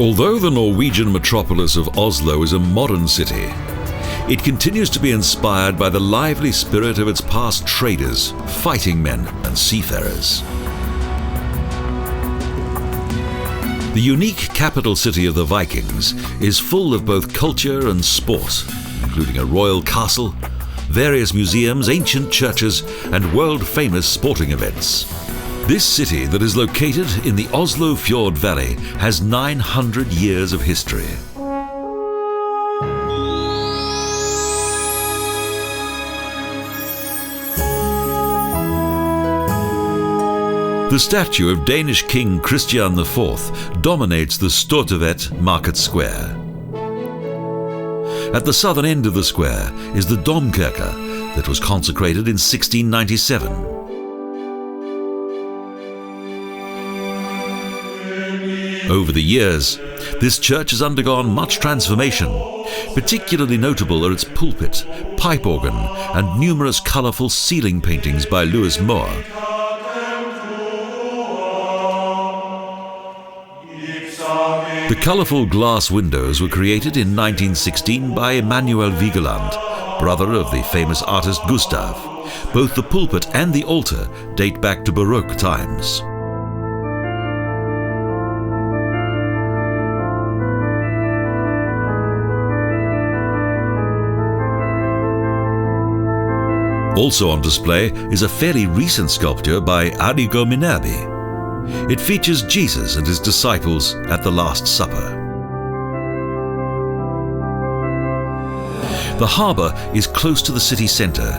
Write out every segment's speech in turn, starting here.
Although the Norwegian metropolis of Oslo is a modern city, it continues to be inspired by the lively spirit of its past traders, fighting men, and seafarers. The unique capital city of the Vikings is full of both culture and sport, including a royal castle, various museums, ancient churches, and world-famous sporting events. This city that is located in the Oslo Fjord Valley has 900 years of history. The statue of Danish King Christian IV dominates the Stortevet market square. At the southern end of the square is the Domkirke that was consecrated in 1697. Over the years, this church has undergone much transformation. Particularly notable are its pulpit, pipe organ, and numerous colourful ceiling paintings by Louis Moore. The colourful glass windows were created in 1916 by Emanuel Vigeland, brother of the famous artist Gustav. Both the pulpit and the altar date back to Baroque times. Also on display is a fairly recent sculpture by Arrigo Minervi. It features Jesus and his disciples at the Last Supper. The harbour is close to the city centre.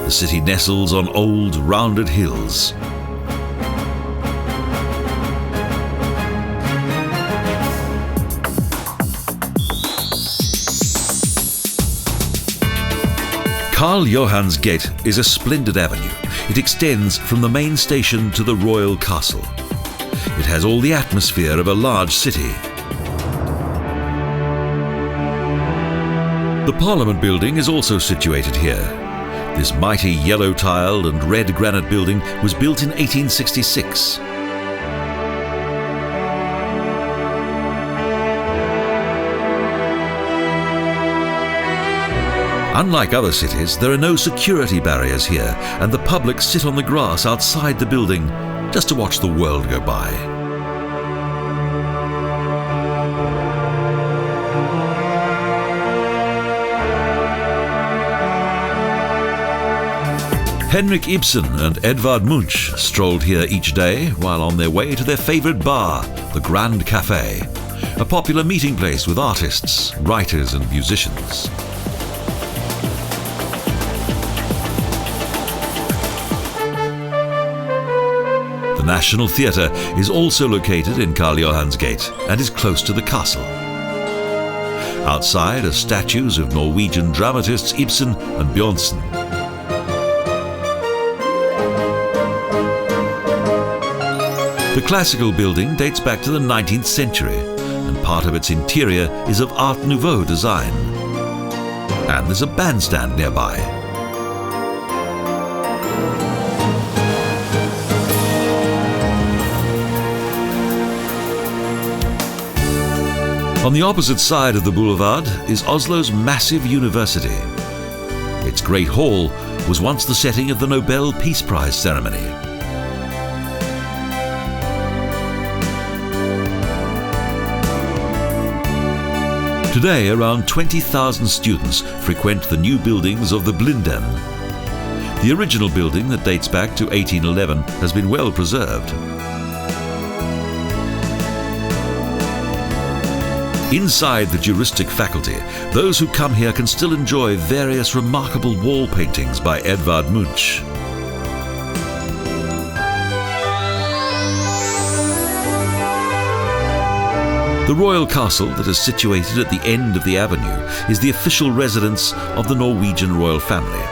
The city nestles on old, rounded hills. Karl Johans Gate is a splendid avenue. It extends from the main station to the royal castle. It has all the atmosphere of a large city. The Parliament building is also situated here. This mighty yellow-tiled and red granite building was built in 1866. Unlike other cities, there are no security barriers here, and the public sit on the grass outside the building just to watch the world go by. Henrik Ibsen and Edvard Munch strolled here each day while on their way to their favourite bar, the Grand Café, a popular meeting place with artists, writers and musicians. The National Theatre is also located in Karl Johans Gate and is close to the castle. Outside are statues of Norwegian dramatists Ibsen and Bjørnson. The classical building dates back to the 19th century, and part of its interior is of Art Nouveau design. And there's a bandstand nearby. On the opposite side of the boulevard is Oslo's massive university. Its Great Hall was once the setting of the Nobel Peace Prize Ceremony. Today, around 20,000 students frequent the new buildings of the Blinden. The original building that dates back to 1811 has been well preserved. Inside the juristic faculty, those who come here can still enjoy various remarkable wall paintings by Edvard Munch. The royal castle that is situated at the end of the avenue is the official residence of the Norwegian royal family.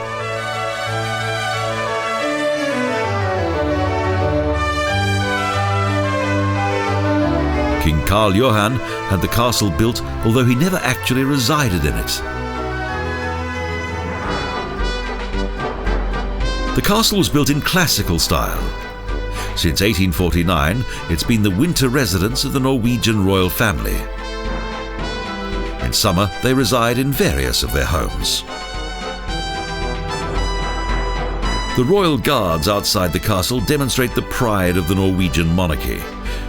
King Karl Johan had the castle built, although he never actually resided in it. The castle was built in classical style. Since 1849, it's been the winter residence of the Norwegian royal family. In summer, they reside in various of their homes. The royal guards outside the castle demonstrate the pride of the Norwegian monarchy.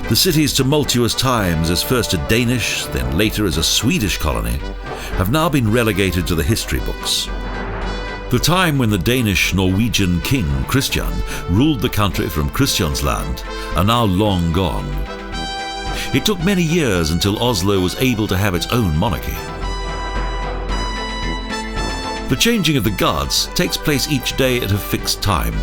The city's tumultuous times as first a Danish, then later as a Swedish colony, have now been relegated to the history books. The time when the Danish-Norwegian king Christian ruled the country from Christiansland are now long gone. It took many years until Oslo was able to have its own monarchy. The changing of the guards takes place each day at a fixed time.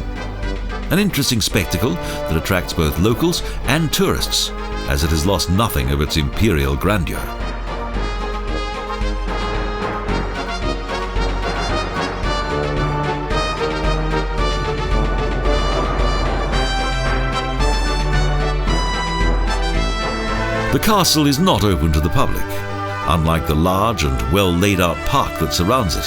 An interesting spectacle that attracts both locals and tourists, as it has lost nothing of its imperial grandeur. The castle is not open to the public, unlike the large and well laid out park that surrounds it.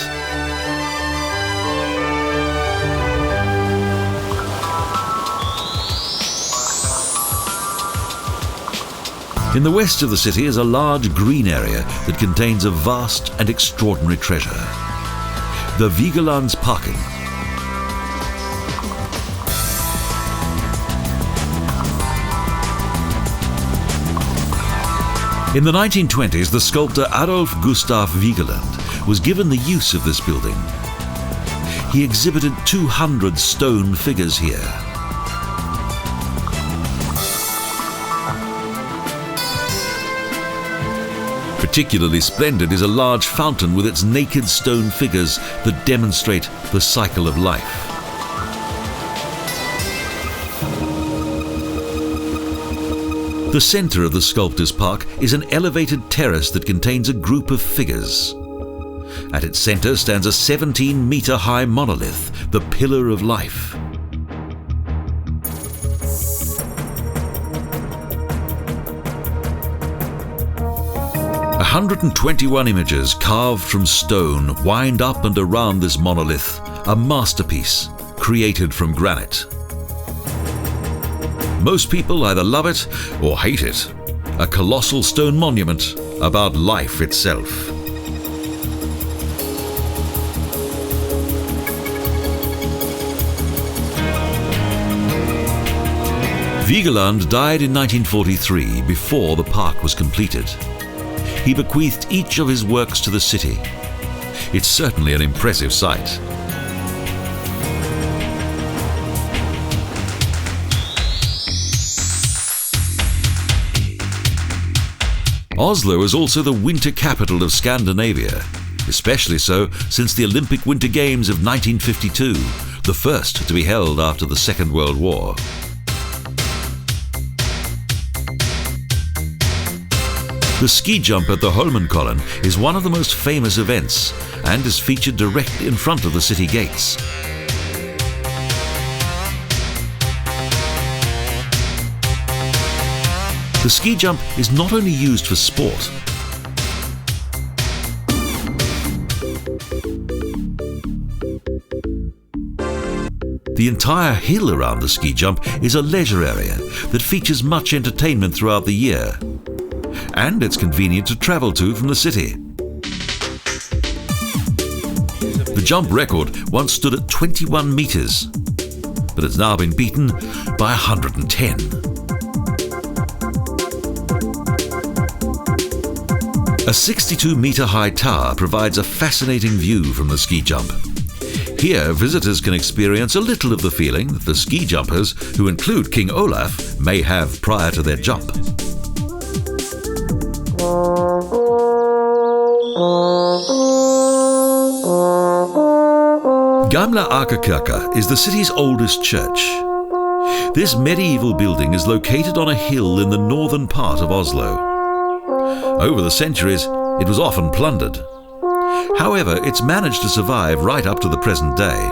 In the west of the city is a large green area that contains a vast and extraordinary treasure, the Vigeland's parking. In the 1920s, the sculptor Adolf Gustav Vigeland was given the use of this building. He exhibited 200 stone figures here. Particularly splendid is a large fountain with its naked stone figures that demonstrate the cycle of life. The center of the sculptor's park is an elevated terrace that contains a group of figures. At its center stands a 17-meter-high monolith, the Pillar of Life. 121 images carved from stone wind up and around this monolith, a masterpiece created from granite. Most people either love it or hate it, a colossal stone monument about life itself. Vigeland died in 1943, before the park was completed. He bequeathed each of his works to the city. It's certainly an impressive sight. Oslo is also the winter capital of Scandinavia, especially so since the Olympic Winter Games of 1952, the first to be held after the Second World War. The ski jump at the Holmenkollen is one of the most famous events and is featured directly in front of the city gates. The ski jump is not only used for sport. The entire hill around the ski jump is a leisure area that features much entertainment throughout the year. And it's convenient to travel to from the city. The jump record once stood at 21 meters, but it's now been beaten by 110. A 62-meter-high tower provides a fascinating view from the ski jump. Here, visitors can experience a little of the feeling that the ski jumpers, who include King Olaf, may have prior to their jump. Gamla Akerkirke is the city's oldest church. This medieval building is located on a hill in the northern part of Oslo. Over the centuries, it was often plundered. However, it's managed to survive right up to the present day.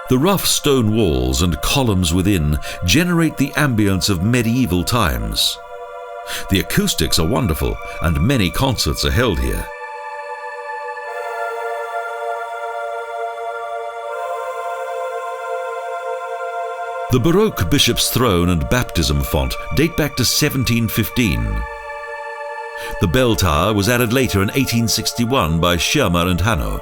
The rough stone walls and columns within generate the ambience of medieval times. The acoustics are wonderful, and many concerts are held here. The Baroque bishop's throne and baptism font date back to 1715. The bell tower was added later in 1861 by Schirmer and Hanno.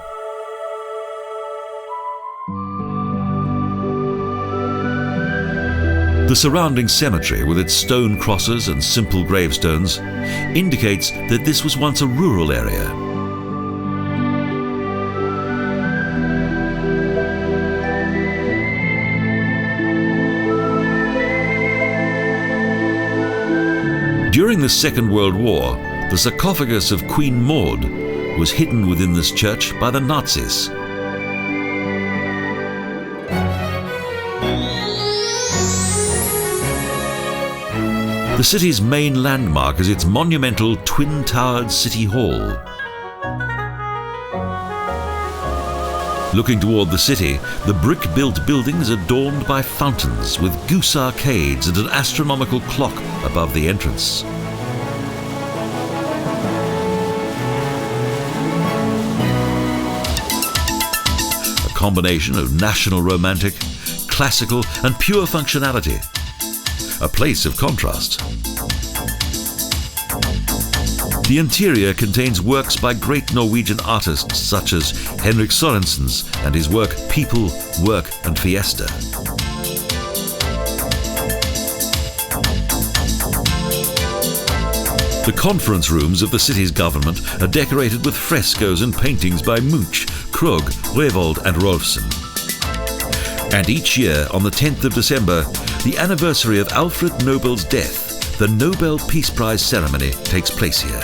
The surrounding cemetery, with its stone crosses and simple gravestones, indicates that this was once a rural area. During the Second World War, the sarcophagus of Queen Maud was hidden within this church by the Nazis. The city's main landmark is its monumental twin-towered City Hall. Looking toward the city, the brick-built buildings are adorned by fountains with goose arcades and an astronomical clock above the entrance. A combination of national romantic, classical and pure functionality. A place of contrast. The interior contains works by great Norwegian artists such as Henrik Sorensen's and his work People, Work and Fiesta. The conference rooms of the city's government are decorated with frescoes and paintings by Munch, Krogh, Revold and Rolfsen. And each year, on the 10th of December, the anniversary of Alfred Nobel's death, the Nobel Peace Prize Ceremony takes place here.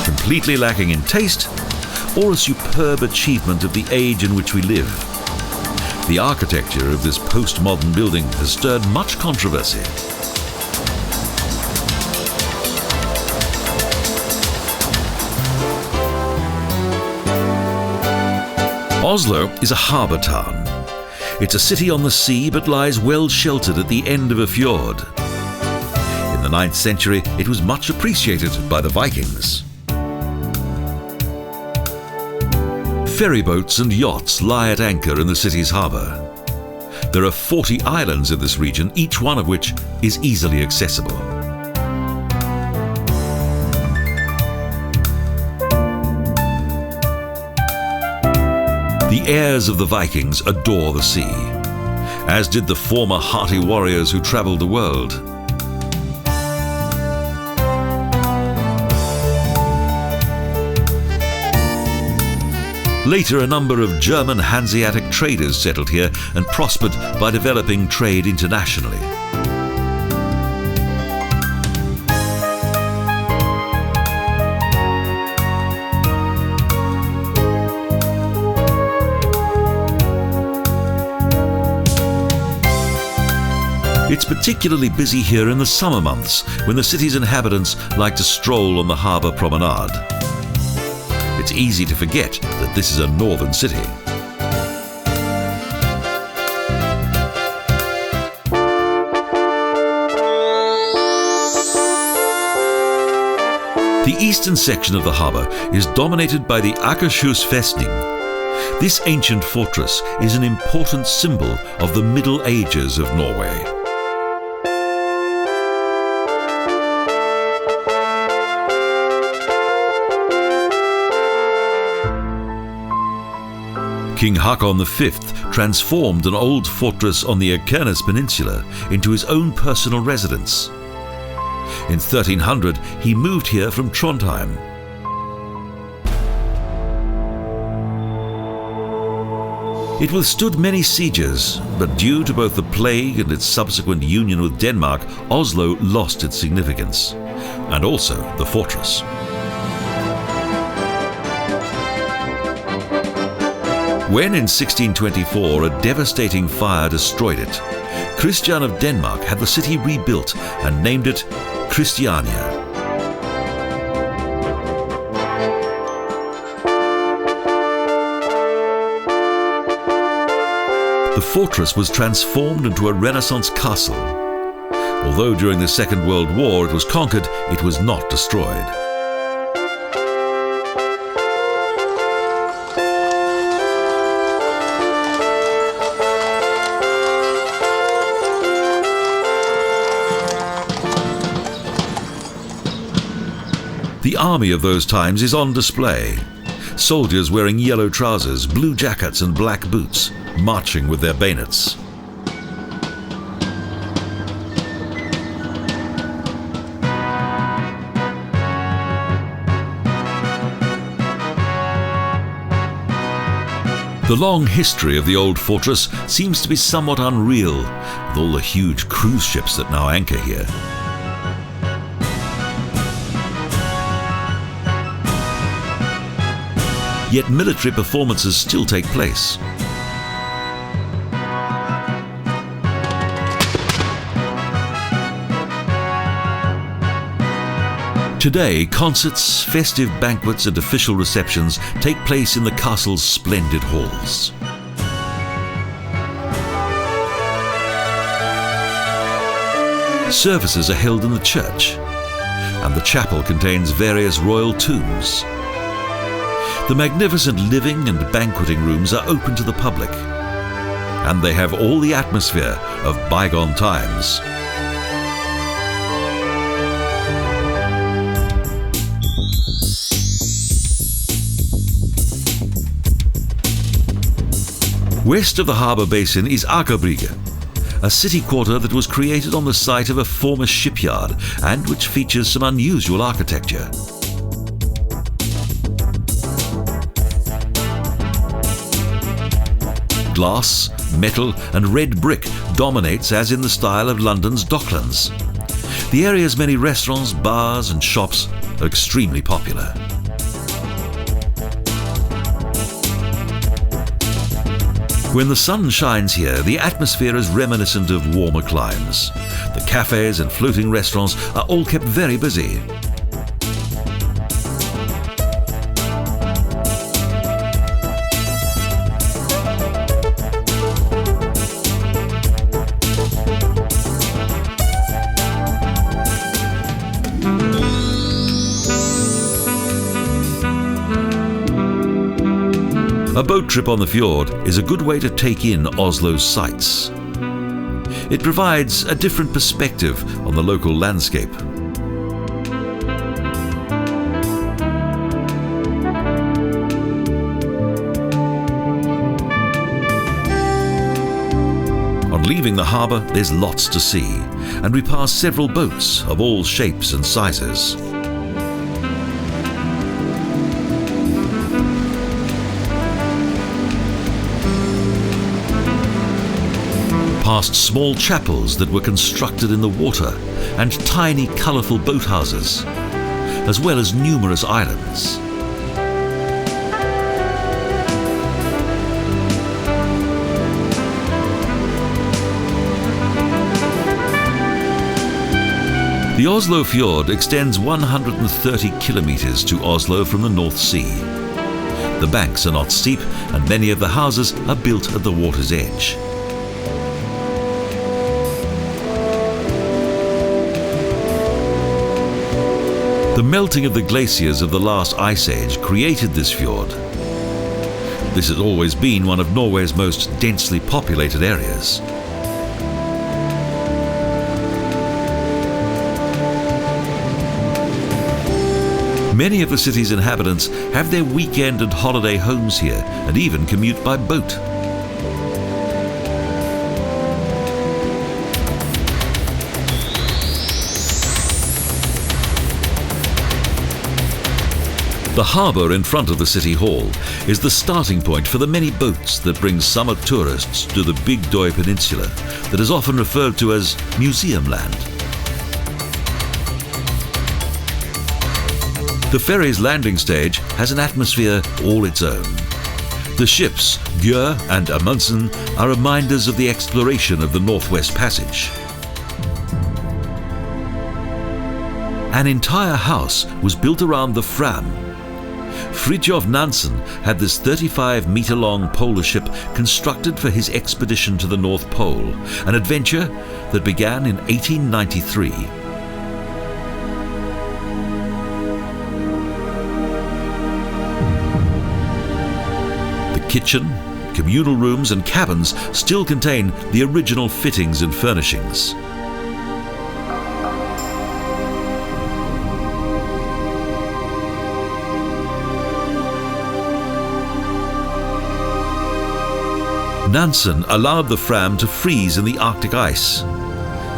Completely lacking in taste, or a superb achievement of the age in which we live. The architecture of this postmodern building has stirred much controversy. Oslo is a harbour town. It's a city on the sea but lies well sheltered at the end of a fjord. In the 9th century, it was much appreciated by the Vikings. Ferryboats and yachts lie at anchor in the city's harbour. There are 40 islands in this region, each one of which is easily accessible. The heirs of the Vikings adore the sea, as did the former hardy warriors who travelled the world. Later, a number of German Hanseatic traders settled here and prospered by developing trade internationally. It's particularly busy here in the summer months, when the city's inhabitants like to stroll on the harbour promenade. It's easy to forget that this is a northern city. The eastern section of the harbour is dominated by the Akershus Fortress. This ancient fortress is an important symbol of the Middle Ages of Norway. King Haakon V transformed an old fortress on the Akershus Peninsula into his own personal residence. In 1300, he moved here from Trondheim. It withstood many sieges, but due to both the plague and its subsequent union with Denmark, Oslo lost its significance, and also the fortress. When in 1624 a devastating fire destroyed it, Christian of Denmark had the city rebuilt and named it Christiania. The fortress was transformed into a Renaissance castle. Although during the Second World War it was conquered, it was not destroyed. army of those times is on display. Soldiers wearing yellow trousers, blue jackets and black boots, marching with their bayonets. The long history of the old fortress seems to be somewhat unreal, with all the huge cruise ships that now anchor here. Yet military performances still take place. Today, concerts, festive banquets and official receptions take place in the castle's splendid halls. Services are held in the church, and the chapel contains various royal tombs. The magnificent living and banqueting rooms are open to the public, and they have all the atmosphere of bygone times. West of the harbour basin is Aker Brygge, a city quarter that was created on the site of a former shipyard and which features some unusual architecture. Glass, metal and red brick dominates as in the style of London's Docklands. The area's many restaurants, bars and shops are extremely popular. When the sun shines here, the atmosphere is reminiscent of warmer climes. The cafes and floating restaurants are all kept very busy. A boat trip on the fjord is a good way to take in Oslo's sights. It provides a different perspective on the local landscape. On leaving the harbour, there's lots to see, and we pass several boats of all shapes and sizes. Past small chapels that were constructed in the water and tiny colourful boathouses, as well as numerous islands. The Oslo Fjord extends 130 kilometres to Oslo from the North Sea. The banks are not steep and many of the houses are built at the water's edge. The melting of the glaciers of the last ice age created this fjord. This has always been one of Norway's most densely populated areas. Many of the city's inhabitants have their weekend and holiday homes here and even commute by boat. The harbour in front of the City Hall is the starting point for the many boats that bring summer tourists to the Bygdoy Peninsula that is often referred to as Museum Land. The ferry's landing stage has an atmosphere all its own. The ships, Gjør and Amundsen, are reminders of the exploration of the Northwest Passage. An entire house was built around the Fram. Fridtjof Nansen had this 35-metre-long polar ship constructed for his expedition to the North Pole, an adventure that began in 1893. The kitchen, communal rooms and cabins still contain the original fittings and furnishings. Nansen allowed the Fram to freeze in the Arctic ice.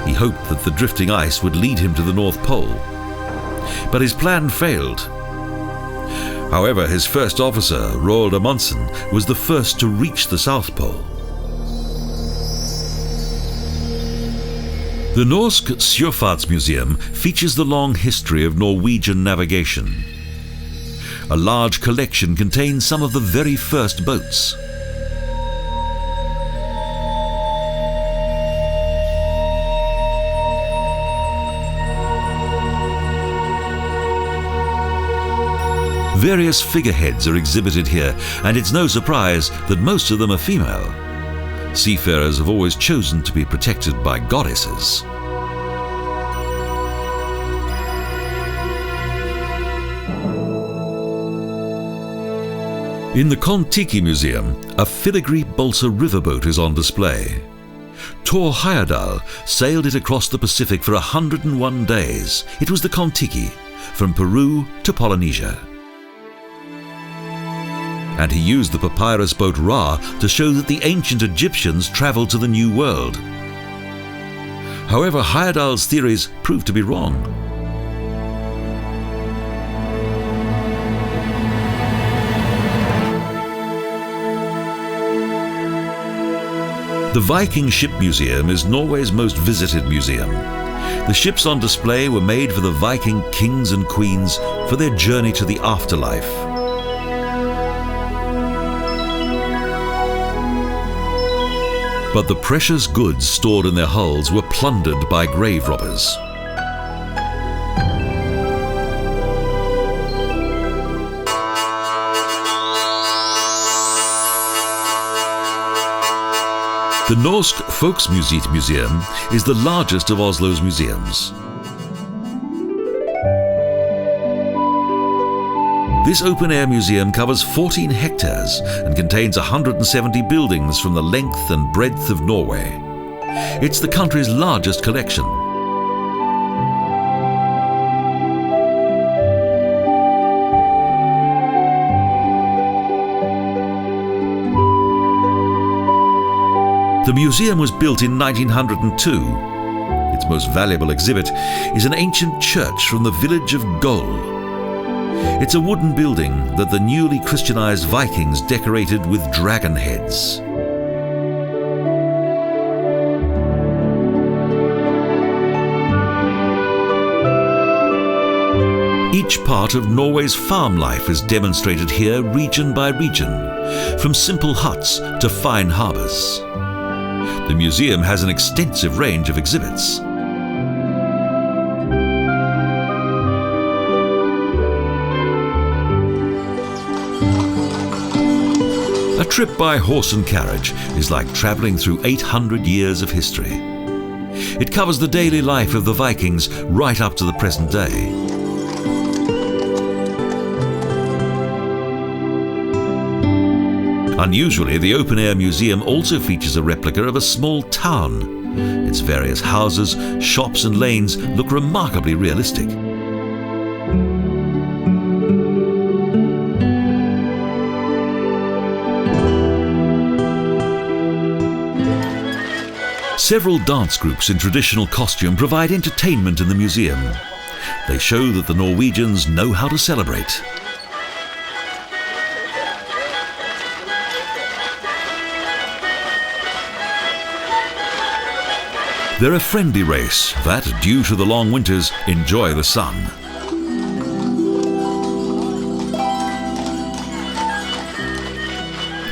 He hoped that the drifting ice would lead him to the North Pole. But his plan failed. However, his first officer, Revold and Rolfsen, was the first to reach the South Pole. The Norsk Sjøfartsmuseum features the long history of Norwegian navigation. A large collection contains some of the very first boats. Various figureheads are exhibited here, and it's no surprise that most of them are female. Seafarers have always chosen to be protected by goddesses. In the Kon-Tiki Museum, a filigree balsa riverboat is on display. Thor Heyerdahl sailed it across the Pacific for 101 days. It was the Kon-Tiki, from Peru to Polynesia. And he used the papyrus boat Ra to show that the ancient Egyptians travelled to the New World. However, Heyerdahl's theories proved to be wrong. The Viking Ship Museum is Norway's most visited museum. The ships on display were made for the Viking kings and queens for their journey to the afterlife. But the precious goods stored in their hulls were plundered by grave robbers. The Norsk Folksmuseet Museum is the largest of Oslo's museums. This open-air museum covers 14 hectares and contains 170 buildings from the length and breadth of Norway. It's the country's largest collection. The museum was built in 1902. Its most valuable exhibit is an ancient church from the village of Gull. It's a wooden building that the newly Christianized Vikings decorated with dragon heads. Each part of Norway's farm life is demonstrated here region by region, from simple huts to fine harbours. The museum has an extensive range of exhibits. A trip by horse and carriage is like travelling through 800 years of history. It covers the daily life of the Vikings right up to the present day. Unusually, the open-air museum also features a replica of a small town. Its various houses, shops and lanes look remarkably realistic. Several dance groups in traditional costume provide entertainment in the museum. They show that the Norwegians know how to celebrate. They're a friendly race that, due to the long winters, enjoy the sun.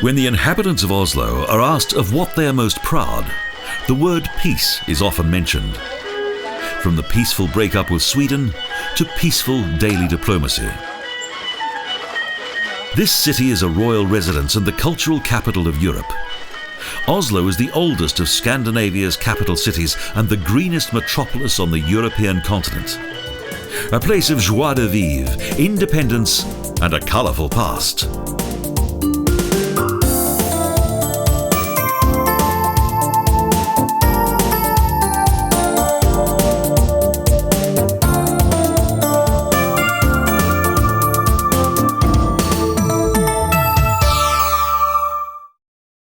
When the inhabitants of Oslo are asked of what they are most proud, the word peace is often mentioned. From the peaceful breakup with Sweden to peaceful daily diplomacy. This city is a royal residence and the cultural capital of Europe. Oslo is the oldest of Scandinavia's capital cities and the greenest metropolis on the European continent. A place of joie de vivre, independence and a colourful past.